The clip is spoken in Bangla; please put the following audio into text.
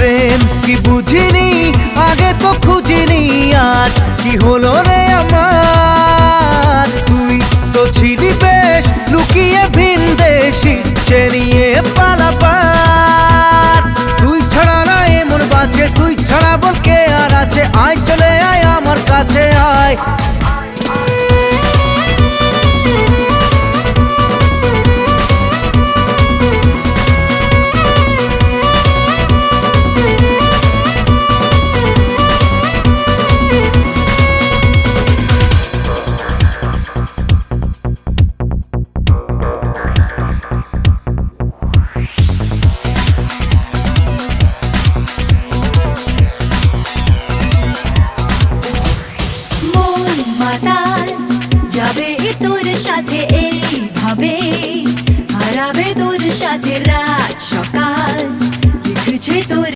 প্রেম কি বুঝিনি, আগে তো খুঁজিনি, আজ কি হলো রে আমার। তুই তো ছিলি বেশ লুকিয়ে ভিনদেশি, সে নিয়ে পালাবার। তুই ছাড়া না এমন বাজে, তুই ছাড়া বল কে আর আছে, আয় চলে আয় আমার কাছে আয়। যাবে তোর সাথে এইভাবে, হারাবে তোর সাথে রাত